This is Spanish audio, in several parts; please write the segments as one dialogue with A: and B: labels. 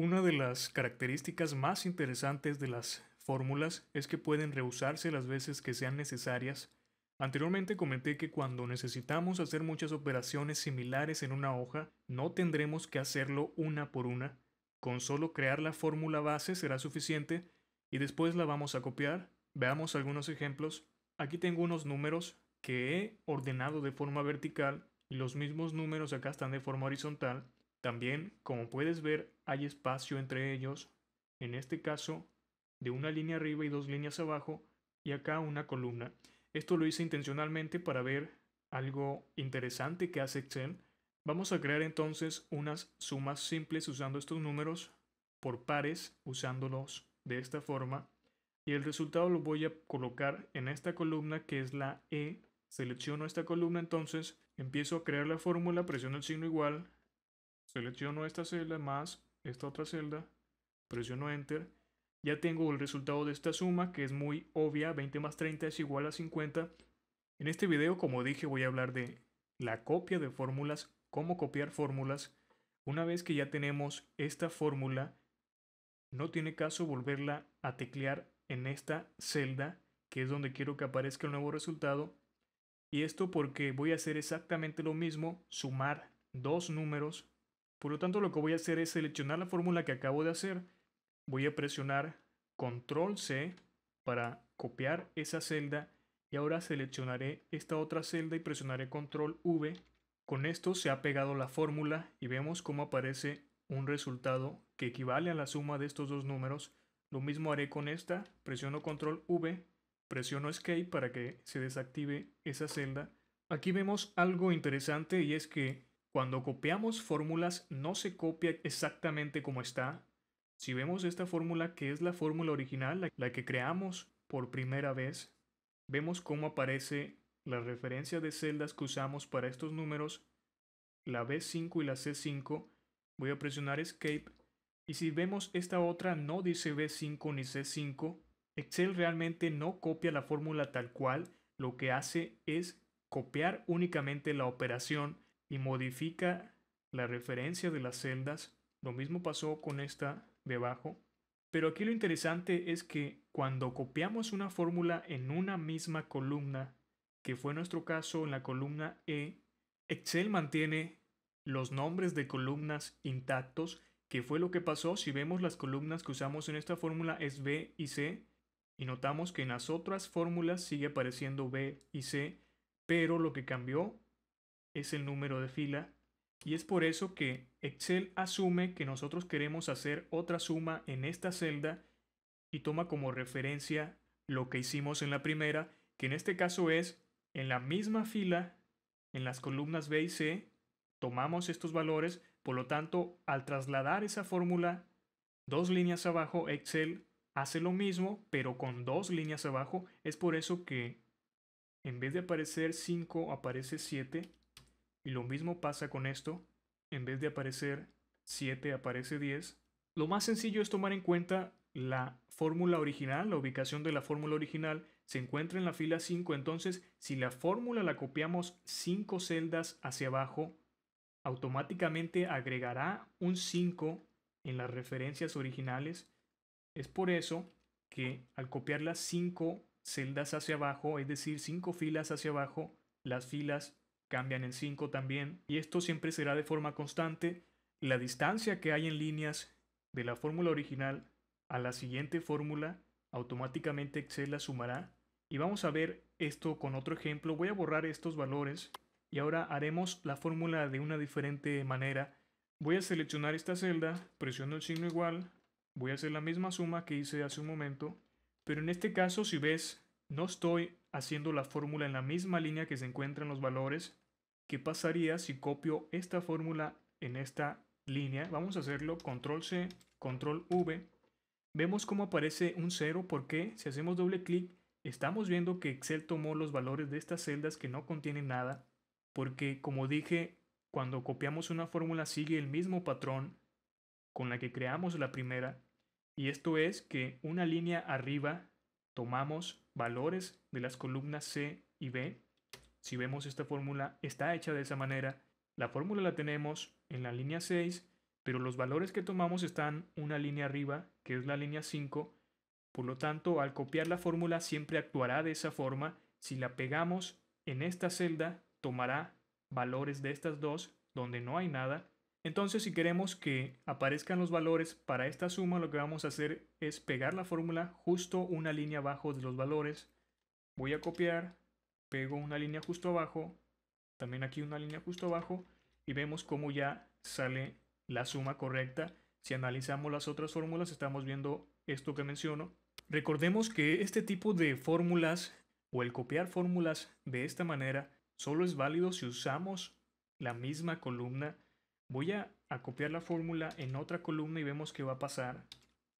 A: Una de las características más interesantes de las fórmulas es que pueden reusarse las veces que sean necesarias. Anteriormente comenté que cuando necesitamos hacer muchas operaciones similares en una hoja, no tendremos que hacerlo una por una. Con solo crear la fórmula base será suficiente y después la vamos a copiar. Veamos algunos ejemplos. Aquí tengo unos números que he ordenado de forma vertical y los mismos números acá están de forma horizontal. También, como puedes ver, hay espacio entre ellos, en este caso, de una línea arriba y dos líneas abajo, y acá una columna. Esto lo hice intencionalmente para ver algo interesante que hace Excel. Vamos a crear entonces unas sumas simples usando estos números por pares, usándolos de esta forma, y el resultado lo voy a colocar en esta columna que es la E. Selecciono esta columna, entonces empiezo a crear la fórmula, presiono el signo igual. Selecciono esta celda más esta otra celda, presiono Enter. Ya tengo el resultado de esta suma que es muy obvia, 20 más 30 es igual a 50. En este video, como dije, voy a hablar de la copia de fórmulas, cómo copiar fórmulas. Una vez que ya tenemos esta fórmula, no tiene caso volverla a teclear en esta celda, que es donde quiero que aparezca el nuevo resultado. Y esto porque voy a hacer exactamente lo mismo, sumar dos números. Por lo tanto, lo que voy a hacer es seleccionar la fórmula que acabo de hacer. Voy a presionar Control C para copiar esa celda y ahora seleccionaré esta otra celda y presionaré Control V. Con esto se ha pegado la fórmula y vemos cómo aparece un resultado que equivale a la suma de estos dos números. Lo mismo haré con esta, presiono Control V, presiono Escape para que se desactive esa celda. Aquí vemos algo interesante y es que cuando copiamos fórmulas no se copia exactamente como está. Si vemos esta fórmula, que es la fórmula original, la que creamos por primera vez, vemos cómo aparece la referencia de celdas que usamos para estos números, la B5 y la C5. Voy a presionar Escape y si vemos esta otra no dice B5 ni C5. Excel realmente no copia la fórmula tal cual, lo que hace es copiar únicamente la operación y modifica la referencia de las celdas. Lo mismo pasó con esta de abajo. Pero aquí lo interesante es que cuando copiamos una fórmula en una misma columna, que fue nuestro caso en la columna E, Excel mantiene los nombres de columnas intactos, que fue lo que pasó si vemos las columnas que usamos en esta fórmula es B y C, y notamos que en las otras fórmulas sigue apareciendo B y C, pero lo que cambió es el número de fila, y es por eso que Excel asume que nosotros queremos hacer otra suma en esta celda y toma como referencia lo que hicimos en la primera, que en este caso es en la misma fila, en las columnas B y C, tomamos estos valores, por lo tanto, al trasladar esa fórmula dos líneas abajo, Excel hace lo mismo, pero con dos líneas abajo. Es por eso que en vez de aparecer 5 aparece 7, y lo mismo pasa con esto, en vez de aparecer 7 aparece 10. Lo más sencillo es tomar en cuenta la fórmula original, la ubicación de la fórmula original se encuentra en la fila 5, entonces si la fórmula la copiamos 5 celdas hacia abajo, automáticamente agregará un 5 en las referencias originales. Es por eso que al copiar las 5 celdas hacia abajo, es decir, 5 filas hacia abajo, las filas cambian en 5 también, y esto siempre será de forma constante. La distancia que hay en líneas de la fórmula original a la siguiente fórmula, automáticamente Excel la sumará. Y vamos a ver esto con otro ejemplo. Voy a borrar estos valores y ahora haremos la fórmula de una diferente manera. Voy a seleccionar esta celda, presiono el signo igual, voy a hacer la misma suma que hice hace un momento, pero en este caso, si ves, no estoy haciendo la fórmula en la misma línea que se encuentran los valores. ¿Qué pasaría si copio esta fórmula en esta línea? Vamos a hacerlo control C, control V. Vemos cómo aparece un 0 porque si hacemos doble clic, estamos viendo que Excel tomó los valores de estas celdas que no contienen nada, porque como dije, cuando copiamos una fórmula sigue el mismo patrón con la que creamos la primera, y esto es que una línea arriba tomamos valores de las columnas C y B. Si vemos esta fórmula está hecha de esa manera. La fórmula la tenemos en la línea 6 pero los valores que tomamos están una línea arriba, que es la línea 5. Por lo tanto, al copiar la fórmula siempre actuará de esa forma. Si la pegamos en esta celda, tomará valores de estas dos donde no hay nada. Entonces, si queremos que aparezcan los valores para esta suma, lo que vamos a hacer es pegar la fórmula justo una línea abajo de los valores. Voy a copiar, pego una línea justo abajo, también aquí una línea justo abajo, y vemos cómo ya sale la suma correcta. Si analizamos las otras fórmulas, estamos viendo esto que menciono. Recordemos que este tipo de fórmulas o el copiar fórmulas de esta manera solo es válido si usamos la misma columna. Voy a copiar la fórmula en otra columna y vemos qué va a pasar.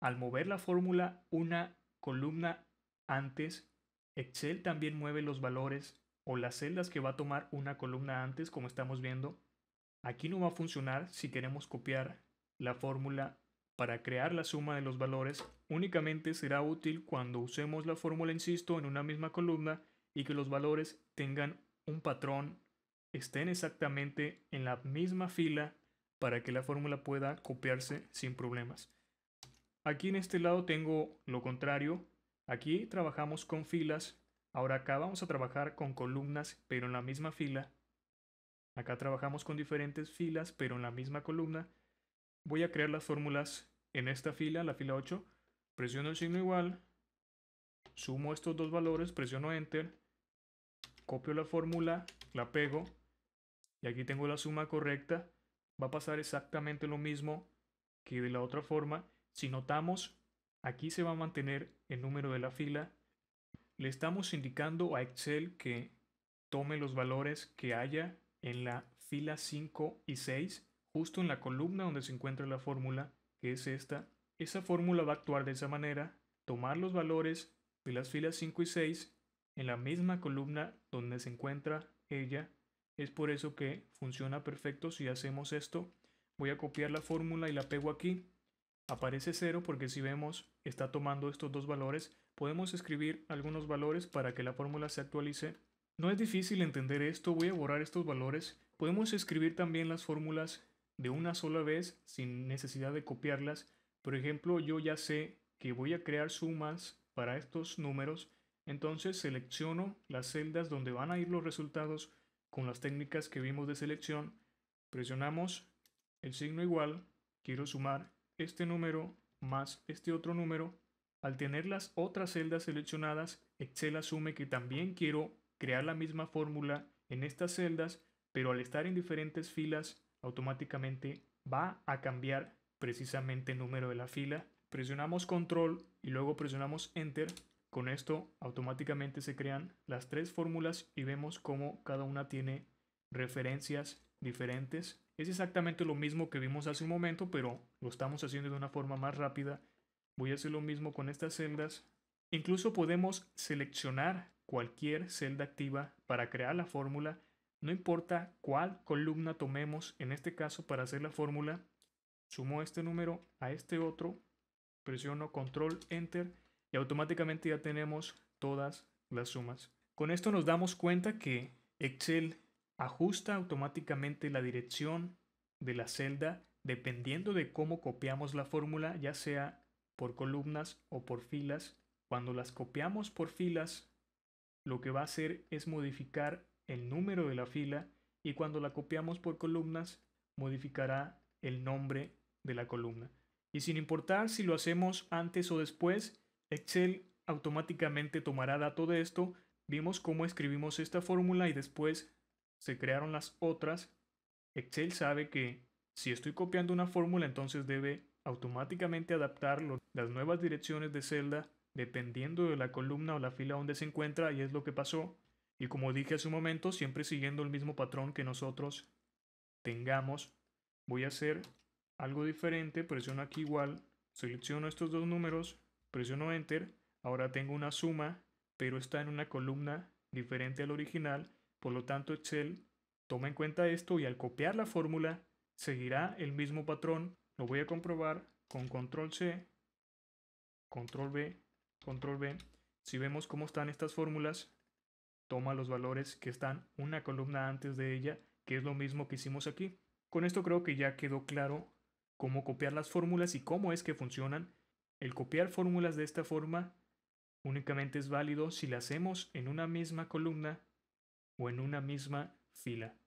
A: Al mover la fórmula una columna antes, Excel también mueve los valores o las celdas que va a tomar una columna antes, como estamos viendo. Aquí no va a funcionar si queremos copiar la fórmula para crear la suma de los valores. Únicamente será útil cuando usemos la fórmula, insisto, en una misma columna y que los valores tengan un patrón, estén exactamente en la misma fila para que la fórmula pueda copiarse sin problemas. Aquí en este lado tengo lo contrario. Aquí trabajamos con filas. Ahora acá vamos a trabajar con columnas, pero en la misma fila. Acá trabajamos con diferentes filas, pero en la misma columna. Voy a crear las fórmulas en esta fila, la fila 8. Presiono el signo igual. Sumo estos dos valores, presiono Enter. Copio la fórmula, la pego. Y aquí tengo la suma correcta. Va a pasar exactamente lo mismo que de la otra forma. Si notamos, aquí se va a mantener el número de la fila. Le estamos indicando a Excel que tome los valores que haya en la fila 5 y 6, justo en la columna donde se encuentra la fórmula, que es esta. Esa fórmula va a actuar de esa manera, tomar los valores de las filas 5 y 6 en la misma columna donde se encuentra ella. Es por eso que funciona perfecto si hacemos esto. Voy a copiar la fórmula y la pego aquí. Aparece 0 porque si vemos está tomando estos dos valores. Podemos escribir algunos valores para que la fórmula se actualice. No es difícil entender esto, voy a borrar estos valores. Podemos escribir también las fórmulas de una sola vez sin necesidad de copiarlas. Por ejemplo, yo ya sé que voy a crear sumas para estos números, entonces selecciono las celdas donde van a ir los resultados con las técnicas que vimos de selección. Presionamos el signo igual, quiero sumar este número más este otro número. Al tener las otras celdas seleccionadas, Excel asume que también quiero crear la misma fórmula en estas celdas, pero al estar en diferentes filas, automáticamente va a cambiar precisamente el número de la fila. Presionamos control y luego presionamos enter. Con esto automáticamente se crean las tres fórmulas y vemos cómo cada una tiene referencias diferentes. Es exactamente lo mismo que vimos hace un momento, pero lo estamos haciendo de una forma más rápida. Voy a hacer lo mismo con estas celdas. Incluso podemos seleccionar cualquier celda activa para crear la fórmula. No importa cuál columna tomemos, en este caso para hacer la fórmula, sumo este número a este otro, presiono control enter y automáticamente ya tenemos todas las sumas. Con esto nos damos cuenta que Excel ajusta automáticamente la dirección de la celda dependiendo de cómo copiamos la fórmula, ya sea por columnas o por filas. Cuando las copiamos por filas, lo que va a hacer es modificar el número de la fila, y cuando la copiamos por columnas, modificará el nombre de la columna. Y sin importar si lo hacemos antes o después, Excel automáticamente tomará dato de esto. Vimos cómo escribimos esta fórmula y después se crearon las otras. Excel sabe que si estoy copiando una fórmula, entonces debe automáticamente adaptar las nuevas direcciones de celda dependiendo de la columna o la fila donde se encuentra, y es lo que pasó. Y como dije hace un momento, siempre siguiendo el mismo patrón que nosotros tengamos. Voy a hacer algo diferente, presiono aquí igual, selecciono estos dos números, presiono enter. Ahora tengo una suma, pero está en una columna diferente al original, por lo tanto Excel toma en cuenta esto y al copiar la fórmula seguirá el mismo patrón. Lo voy a comprobar con control C, control V, control V. Si vemos cómo están estas fórmulas, toma los valores que están una columna antes de ella, que es lo mismo que hicimos aquí. Con esto creo que ya quedó claro cómo copiar las fórmulas y cómo es que funcionan. El copiar fórmulas de esta forma únicamente es válido si la hacemos en una misma columna o en una misma fila.